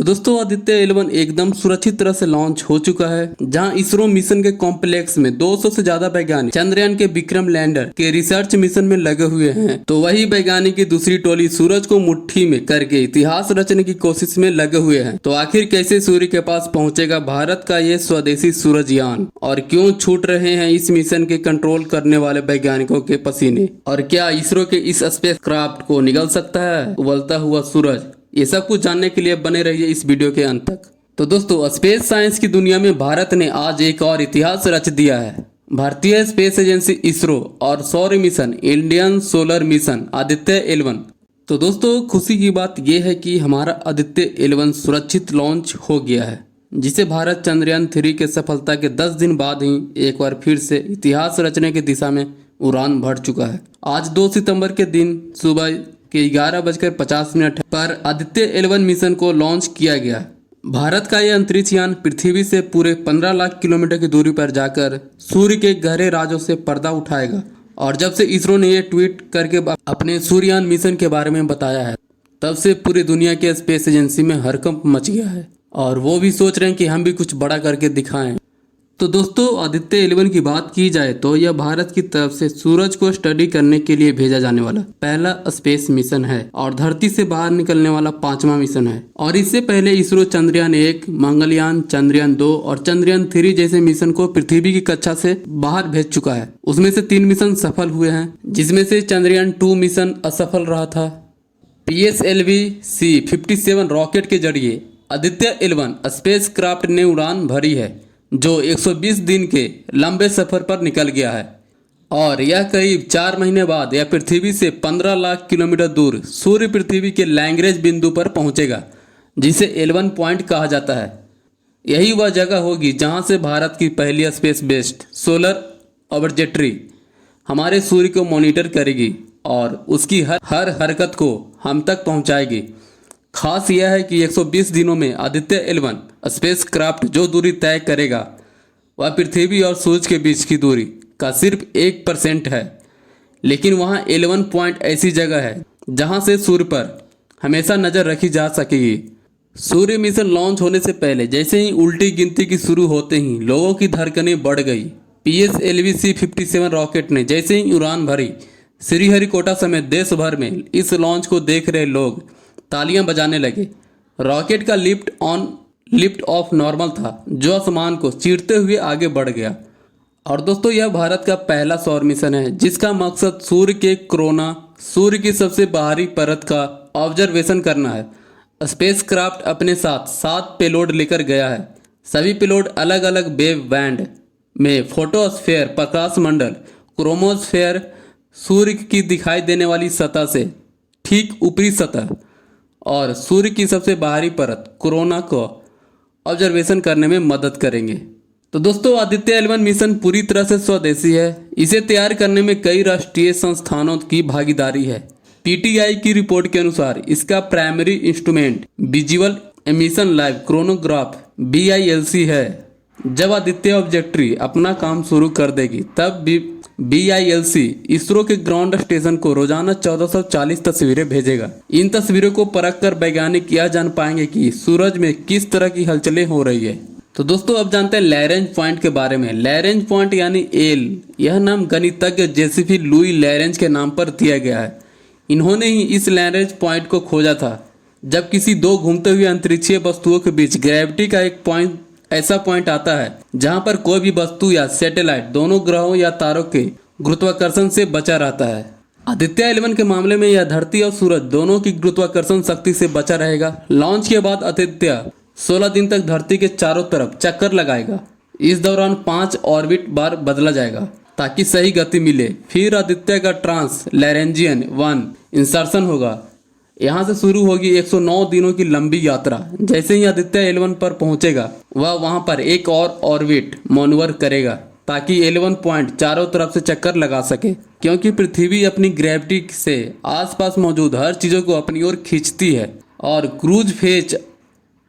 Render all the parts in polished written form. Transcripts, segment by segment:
दोस्तों आदित्य 11 एकदम सुरक्षित तरह से लॉन्च हो चुका है, जहां इसरो मिशन के कॉम्प्लेक्स में 200 से ज्यादा वैज्ञानिक चंद्रयान के विक्रम लैंडर के रिसर्च मिशन में लगे हुए हैं। तो वही वैज्ञानिक की दूसरी टोली सूरज को मुट्ठी में करके इतिहास रचने की कोशिश में लगे हुए हैं। तो आखिर कैसे सूर्य के पास पहुंचेगा भारत का ये स्वदेशी सूरजयान, और क्यों छूट रहे हैं इस मिशन के कंट्रोल करने वाले वैज्ञानिकों के पसीने, और क्या इसरो के इस स्पेस क्राफ्ट को निगल सकता है उबलता हुआ सूरज, ये सब कुछ जानने के लिए बने रहिए इस वीडियो के अंत तक। तो दोस्तों स्पेस साइंस की दुनिया में भारत ने आज एक और इतिहास रच दिया है। भारतीय स्पेस एजेंसी इसरो और सौर mission Indian solar mission Aditya 11। तो दोस्तों खुशी की बात यह है कि हमारा आदित्य 11 सुरक्षित लॉन्च हो गया है, जिसे भारत चंद्रयान 3 के सफलता के 10 दिन बाद ही एक बार फिर से इतिहास रचने की दिशा में उड़ान भर चुका है। आज 2 सितंबर के दिन सुबह के 11:50 पर आदित्य 11 मिशन को लॉन्च किया गया। भारत का यह अंतरिक्ष यान पृथ्वी से पूरे 15 लाख किलोमीटर की दूरी पर जाकर सूर्य के गहरे राजों से पर्दा उठाएगा। और जब से इसरो ने यह ट्वीट करके अपने सूर्ययान मिशन के बारे में बताया है, तब से पूरी दुनिया के स्पेस एजेंसी में हड़कंप मच गया है, और वो भी सोच रहे हैं कि हम भी कुछ बड़ा करके दिखाएं। तो दोस्तों आदित्य 11 की बात की जाए तो यह भारत की तरफ से सूरज को स्टडी करने के लिए भेजा जाने वाला पहला स्पेस मिशन है, और धरती से बाहर निकलने वाला 5वां मिशन है। और इससे पहले इसरो चंद्रयान 1, मंगलयान, चंद्रयान 2 और चंद्रयान 3 जैसे मिशन को पृथ्वी की कक्षा से बाहर भेज चुका है। उसमें से 3 मिशन सफल हुए हैं, जिसमें से चंद्रयान 2 मिशन असफल रहा था। PSLV C-57 रॉकेट के जरिए आदित्य 11 स्पेस क्राफ्ट ने उड़ान भरी है, जो 120 दिन के लंबे सफर पर निकल गया है। और यह करीब 4 महीने बाद यह पृथ्वी से 15 लाख किलोमीटर दूर सूर्य पृथ्वी के लैग्रेंज बिंदु पर पहुंचेगा, जिसे 11 पॉइंट कहा जाता है। यही वह जगह होगी जहां से भारत की पहली स्पेस बेस्ड सोलर ऑब्जर्वेटरी हमारे सूर्य को मॉनिटर करेगी और उसकी हर हरकत को हम तक पहुंचाएगी। खास यह है कि 120 दिनों में आदित्य 11 स्पेस क्राफ्ट जो दूरी तय करेगा वह पृथ्वी और सूरज के बीच की दूरी का सिर्फ 1% है। लेकिन वहाँ 11 पॉइंट ऐसी जगह है जहाँ से सूर्य पर हमेशा नज़र रखी जा सकेगी। सूर्य मिशन लॉन्च होने से पहले जैसे ही उल्टी गिनती की शुरू होते ही लोगों की धड़कनें बढ़ गई। PSLV C-57 रॉकेट ने जैसे ही उड़ान भरी, श्रीहरिकोटा समेत देश भर में इस लॉन्च को देख रहे लोग तालियां बजाने लगे। रॉकेट का लिफ्ट ऑफ नॉर्मल था, जो आसमान को चीरते हुए आगे बढ़ गया। और दोस्तों यह भारत का पहला सौर मिशन है जिसका मकसद सूर्य के कोरोना, सूर्य की सबसे बाहरी परत का ऑब्जर्वेशन करना है। स्पेस क्राफ्ट अपने साथ 7 पेलोड लेकर गया है। सभी पेलोड अलग अलग वेव बैंड में फोटोस्फेयर, प्रकाश मंडल, क्रोमोस्फेयर, सूर्य की दिखाई देने वाली सतह से ठीक ऊपरी सतह और सूर्य की सबसे बाहरी परत कोरोना को ऑब्जर्वेशन करने में मदद करेंगे। तो दोस्तों आदित्य 11 मिशन पूरी तरह से स्वदेशी है। इसे तैयार करने में कई राष्ट्रीय संस्थानों की भागीदारी है। PTI की रिपोर्ट के अनुसार इसका primary instrument visual emission live chronograph BILC है। जब आदित्य ऑब्जर्वेटरी अपना काम शुरू कर देगी, तब BILC इसरो के ग्राउंड स्टेशन को रोजाना 1440 तस्वीरें भेजेगा। इन तस्वीरों को परख कर वैज्ञानिक यह जान पाएंगे कि सूरज में किस तरह की हलचलें हो रही है। तो दोस्तों अब जानते हैं लैरेंज पॉइंट के बारे में। लैरेंज पॉइंट यानी एल, यह नाम गणितज्ञ जोसेफ लुई लैरेंज के नाम पर दिया गया है। इन्होंने ही इस लैरेंज पॉइंट को खोजा था, जब किसी 2 घूमते हुए अंतरिक्षीय वस्तुओं के बीच ग्रेविटी का एक पॉइंट ऐसा पॉइंट आता है जहां पर कोई भी वस्तु या सैटेलाइट दोनों ग्रहों या तारों के गुरुत्वाकर्षण से बचा रहता है। आदित्य 11 के मामले में यह धरती और सूरज दोनों की गुरुत्वाकर्षण शक्ति से बचा रहेगा। लॉन्च के बाद आदित्य 16 दिन तक धरती के चारों तरफ चक्कर लगाएगा। इस दौरान 5 ऑर्बिट बार बदला जाएगा ताकि सही गति मिले। फिर आदित्य का ट्रांस लैरेंजियन 1 इंसर्शन होगा। यहाँ से शुरू होगी 109 दिनों की लंबी यात्रा। जैसे ही आदित्य 11 पर पहुंचेगा, वह वहां पर एक और ऑर्बिट मैनूवर करेगा ताकि 11 पॉइंट चारों तरफ से चक्कर लगा सके, क्योंकि पृथ्वी अपनी ग्रेविटी से आसपास मौजूद हर चीज़ों को अपनी ओर खींचती है। और क्रूज फेज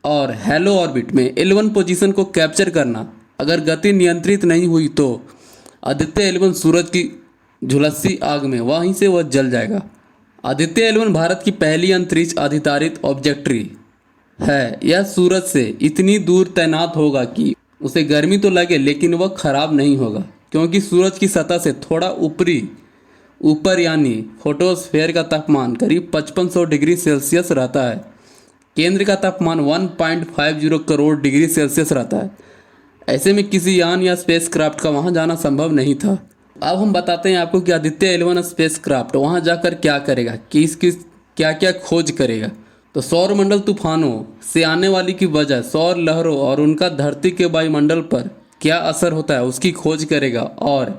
और हेलो ऑर्बिट में 11 पोजीशन को कैप्चर करना, अगर गति नियंत्रित नहीं हुई तो आदित्य 11 सूरज की झुलसी आग में वहीं से वह जल जाएगा। आदित्य 11 भारत की पहली अंतरिक्ष आधारित ऑब्जर्वेटरी है यह सूरज से इतनी दूर तैनात होगा कि उसे गर्मी तो लगे लेकिन वह खराब नहीं होगा, क्योंकि सूरज की सतह से थोड़ा ऊपर यानी फोटोस्फेयर का तापमान करीब 5500 डिग्री सेल्सियस रहता है। केंद्र का तापमान 1.50 करोड़ डिग्री सेल्सियस रहता है। ऐसे में किसी यान या स्पेसक्राफ्ट का वहां जाना संभव नहीं था। अब हम बताते हैं आपको कि आदित्य 11 स्पेसक्राफ्ट वहां जाकर क्या करेगा, क्या क्या खोज करेगा। तो सौरमंडल तूफानों से आने वाली की वजह, सौर लहरों और उनका धरती के वायुमंडल पर क्या असर होता है उसकी खोज करेगा, और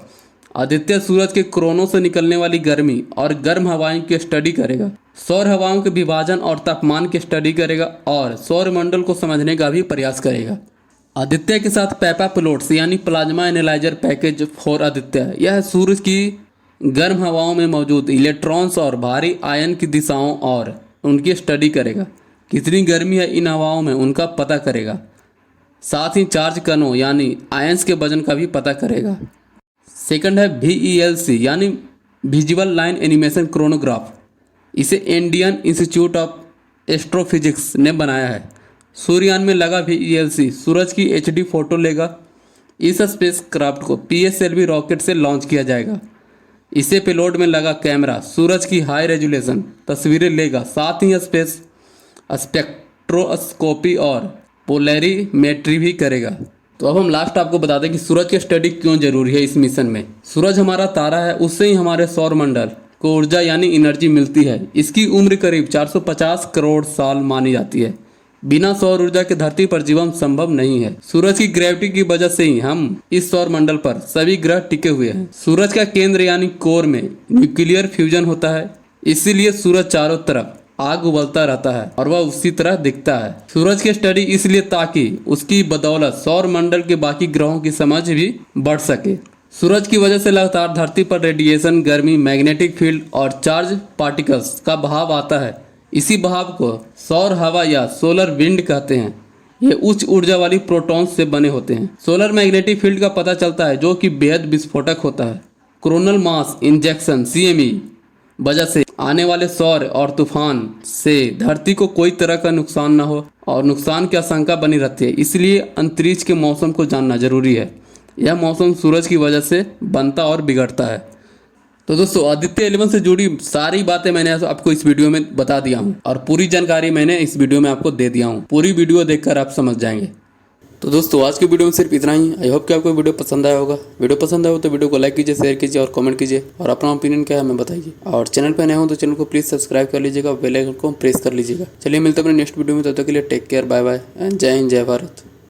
आदित्य सूरज के कोरोनों से निकलने वाली गर्मी और गर्म हवाएं की स्टडी करेगा, सौर हवाओं के विभाजन और तापमान की स्टडी करेगा और सौरमंडल को समझने का भी प्रयास करेगा। आदित्य के साथ पेपा प्लॉट्स यानी plasma analyser package for Aditya, यह सूरज की गर्म हवाओं में मौजूद इलेक्ट्रॉन्स और भारी आयन की दिशाओं और उनकी स्टडी करेगा। कितनी गर्मी है इन हवाओं में उनका पता करेगा। साथ ही चार्ज कणों यानी आयंस के वजन का भी पता करेगा। सेकंड है VELC यानी विजुअल लाइन एनिमेशन क्रोनोग्राफ। इसे इंडियन इंस्टीट्यूट ऑफ एस्ट्रोफिजिक्स ने बनाया है। सूर्ययान में लगा VELC सूरज की HD फोटो लेगा। इस स्पेसक्राफ्ट को PSLV रॉकेट से लॉन्च किया जाएगा। इसे पेलोड में लगा कैमरा सूरज की हाई रेजोल्यूशन तस्वीरें लेगा, साथ ही स्पेक्ट्रोस्कोपी और पोलैरिमेट्री भी करेगा। तो अब हम लास्ट आपको बता दें कि सूरज की स्टडी क्यों जरूरी है इस मिशन में। सूरज हमारा तारा है, उससे ही हमारे सौरमंडल को ऊर्जा यानी एनर्जी मिलती है। इसकी उम्र करीब 450 करोड़ साल मानी जाती है। बिना सौर ऊर्जा के धरती पर जीवन संभव नहीं है। सूरज की ग्रेविटी की वजह से ही हम इस सौर मंडल पर सभी ग्रह टिके हुए हैं। सूरज का केंद्र यानी कोर में न्यूक्लियर फ्यूजन होता है, इसीलिए सूरज चारों तरफ आग उबलता रहता है और वह उसी तरह दिखता है। सूरज की स्टडी इसलिए ताकि उसकी बदौलत सौर मंडल के बाकी ग्रहों की समझ भी बढ़ सके। सूरज की वजह से लगातार धरती पर रेडिएशन, गर्मी, मैग्नेटिक फील्ड और चार्ज पार्टिकल्स का बहाव आता है। इसी बहाव को सौर हवा या सोलर विंड कहते हैं। ये उच्च ऊर्जा वाली प्रोटॉन्स से बने होते हैं। सोलर मैग्नेटिक फील्ड का पता चलता है जो कि बेहद विस्फोटक होता है। कोरोनल मास इंजेक्शन CME वजह से आने वाले सौर और तूफान से धरती को कोई तरह का नुकसान न हो और नुकसान की आशंका बनी रहती है। इसलिए अंतरिक्ष के मौसम को जानना जरूरी है। यह मौसम सूरज की वजह से बनता और बिगड़ता है। तो दोस्तों आदित्य 11 से जुड़ी सारी बातें मैंने आपको इस वीडियो में बता दिया हूँ और पूरी जानकारी मैंने इस वीडियो में आपको दे दिया हूँ। पूरी वीडियो देखकर आप समझ जाएंगे। तो दोस्तों आज की वीडियो में सिर्फ इतना ही। आई होप कि आपको वीडियो पसंद आया होगा। वीडियो पसंद आया हो तो वीडियो को लाइक कीजिए, शेयर कीजिए और कमेंट कीजिए और अपना ओपिनियन क्या है हमें बताइए। और चैनल पर नए हो तो चैनल को प्लीज़ सब्सक्राइब कर लीजिएगा, बेल आइकन को प्रेस कर लीजिएगा। चलिए मिलते हैं अपने नेक्स्ट वीडियो में, तब तक के लिए take care, bye bye and जय हिंद, जय भारत।